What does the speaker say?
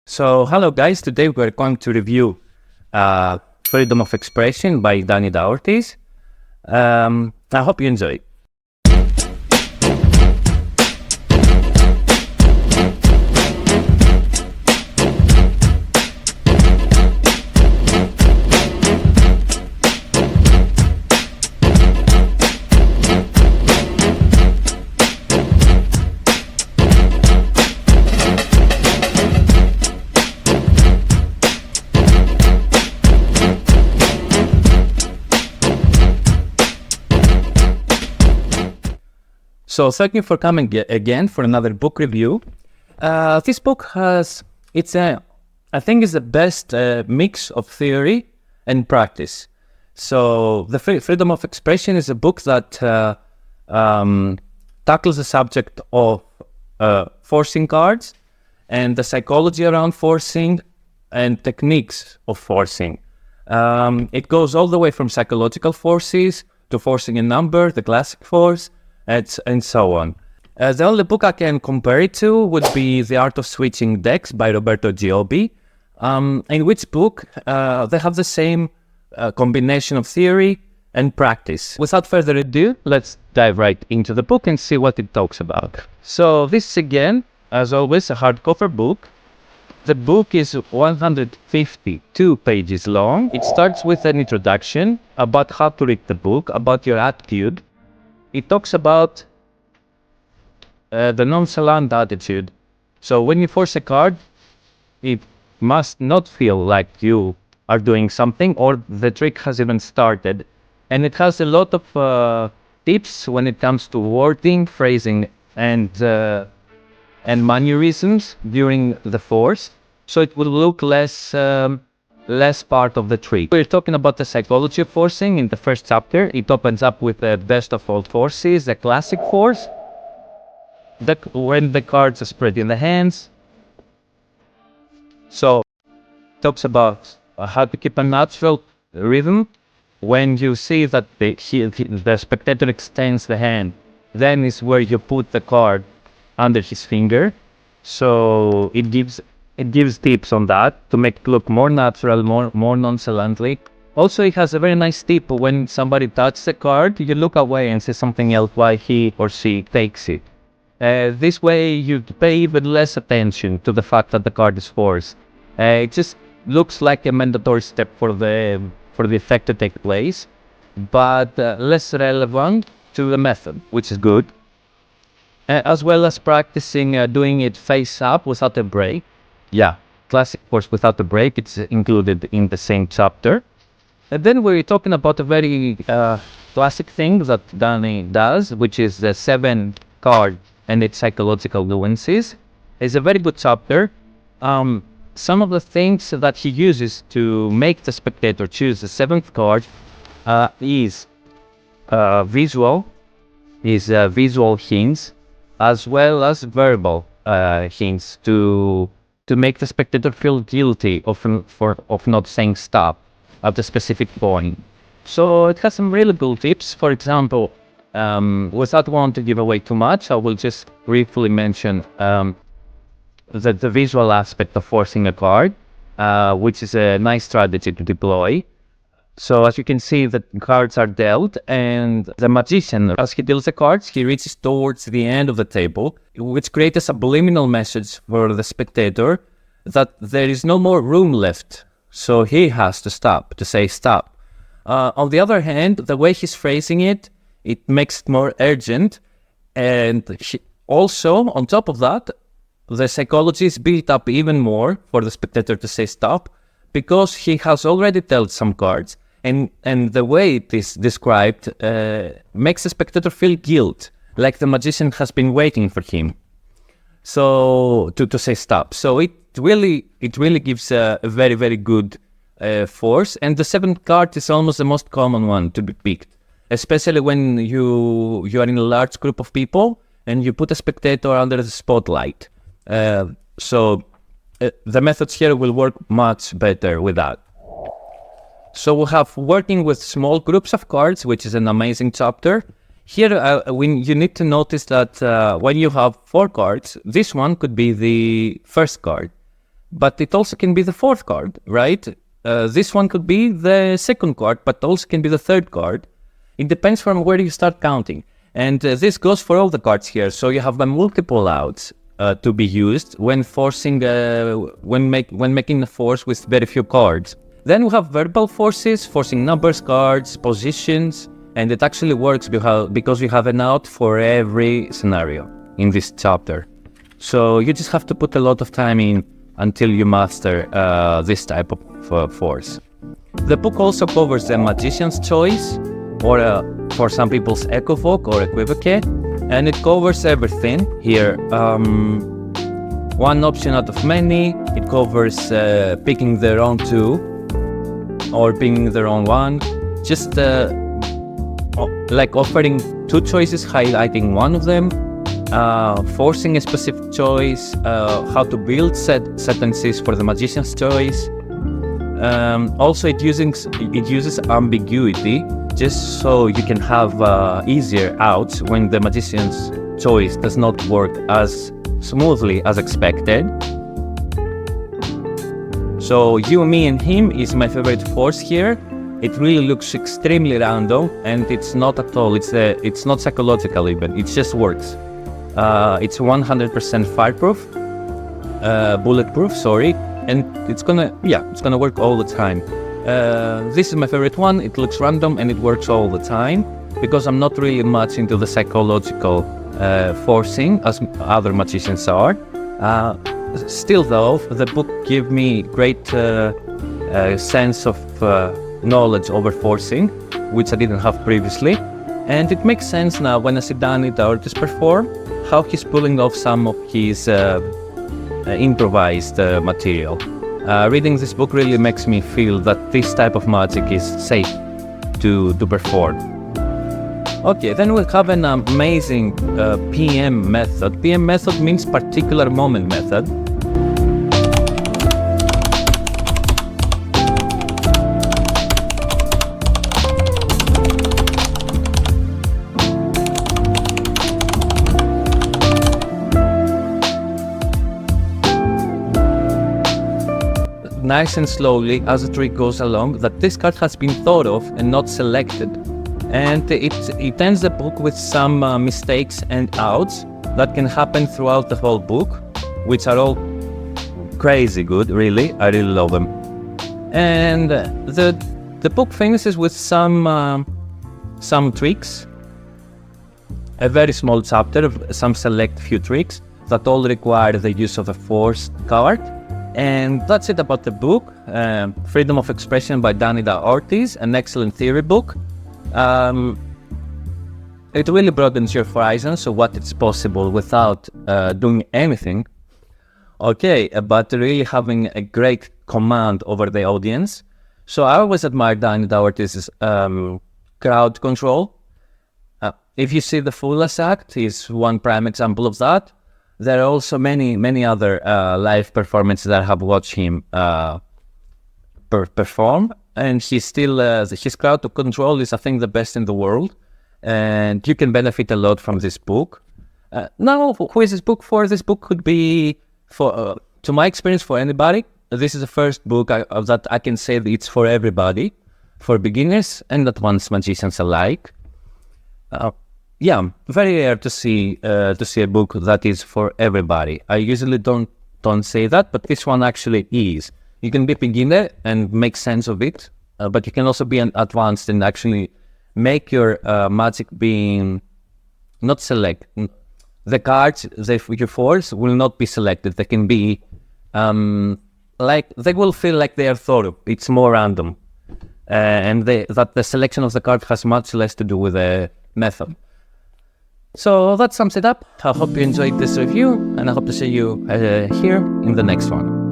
So, hello guys, today we're going to review Freedom of Expression by Dani Daortiz. I hope you enjoy. So thank you for coming again for another book review. This book I think it's the best mix of theory and practice. So the Freedom of Expression is a book that tackles the subject of forcing cards and the psychology around forcing and techniques of forcing. It goes all the way from psychological forces to forcing a number, the classic force, and so on. The only book I can compare it to would be The Art of Switching Decks by Roberto Giobbi, in which book they have the same combination of theory and practice. Without further ado, let's dive right into the book and see what it talks about. So this is again, as always, a hardcover book. The book is 152 pages long. It starts with an introduction about how to read the book, about your attitude. It talks about the nonchalant attitude. So when you force a card, it must not feel like you are doing something or the trick has even started. And it has a lot of tips when it comes to wording, phrasing, and mannerisms during the force. So it will look less part of the trick. We're talking about the psychology of forcing in the first chapter. It opens up with the best of all forces, the classic force, when the cards are spread in the hands. So it talks about how to keep a natural rhythm. When you see that the spectator extends the hand, then is where you put the card under his finger. So it gives tips on that to make it look more natural, more nonchalantly. Also, it has a very nice tip when somebody touches the card, you look away and say something else while he or she takes it. This way, you pay even less attention to the fact that the card is forced. It just looks like a mandatory step for the effect to take place, but less relevant to the method, which is good. As well as practicing doing it face up without a break. Yeah, classic force without a break. It's included in the same chapter. And then we're talking about a very classic thing that Dani does, which is the 7 card and its psychological nuances. It's a very good chapter. Some of the things that he uses to make the spectator choose the 7th card is visual hints, as well as verbal hints to make the spectator feel guilty of not saying stop at a specific point. So it has some really cool tips. For example, without wanting to give away too much, I will just briefly mention the visual aspect of forcing a card, which is a nice strategy to deploy. So as you can see, the cards are dealt, and the magician, as he deals the cards, he reaches towards the end of the table, which creates a subliminal message for the spectator that there is no more room left. So he has to stop, to say stop. On the other hand, the way he's phrasing it, it makes it more urgent. And also, on top of that, the psychology is built up even more for the spectator to say stop, because he has already dealt some cards. And the way it is described makes the spectator feel guilt, like the magician has been waiting for him. So to say stop. So it really gives a very, very good force. And the 7th card is almost the most common one to be picked, especially when you are in a large group of people and you put a spectator under the spotlight. So the methods here will work much better with that. So we have working with small groups of cards, which is an amazing chapter. Here, you need to notice that when you have 4 cards, this one could be the first card. but it also can be the fourth card, right? This one could be the second card, but also can be the third card. It depends from where you start counting. And this goes for all the cards here. So you have multiple outs to be used when forcing, when making a force with very few cards. Then we have verbal forces, forcing numbers, cards, positions, and it actually works because we have an out for every scenario in this chapter. So you just have to put a lot of time in until you master this type of force. The book also covers the magician's choice, or for some people's equivoque or equivoque, and it covers everything here. One option out of many. It covers picking the wrong two or picking the wrong one. Just like offering two choices, highlighting one of them, forcing a specific choice, how to build sentences for the magician's choice. Also, it uses ambiguity just so you can have easier outs when the magician's choice does not work as smoothly as expected. So you, me, and him is my favorite force here. It really looks extremely random, and it's not at all. It's not psychological even. It just works. It's 100% fireproof, bulletproof. Sorry, and it's gonna work all the time. This is my favorite one. It looks random and it works all the time because I'm not really much into the psychological forcing as other magicians are. Still though, the book gave me great sense of knowledge over forcing, which I didn't have previously. And it makes sense now when I see Dani Daortiz perform, how he's pulling off some of his improvised material. Reading this book really makes me feel that this type of magic is safe to perform. Okay, then we have an amazing PM method. PM method means particular moment method. Nice and slowly as the trick goes along, that this card has been thought of and not selected. And it ends the book with some mistakes and outs that can happen throughout the whole book, which are all crazy good, really. I really love them. And the book finishes with some tricks, a very small chapter of some select few tricks that all require the use of a force card. And that's it about the book. Freedom of Expression by Dani Daortiz, an excellent theory book. It really broadens your horizons of what is possible without doing anything. Okay, but really having a great command over the audience. So I always admire Dani Daortiz's crowd control. If you see the Fullest Act, is one prime example of that. There are also many other live performances that I have watched him perform, and he's still his crowd control is, I think, the best in the world, and you can benefit a lot from this book. Now, who is this book for? This book could be for, to my experience, for anybody. This is the first book that I can say that it's for everybody, for beginners and advanced magicians alike. Yeah, very rare to see a book that is for everybody. I usually don't say that, but this one actually is. You can be a beginner and make sense of it, but you can also be an advanced and actually make your magic being not select. The cards, your force will not be selected. They can be like they will feel like they are thought of. It's more random, and that the selection of the card has much less to do with the method. So that sums it up. I hope you enjoyed this review, and I hope to see you here in the next one.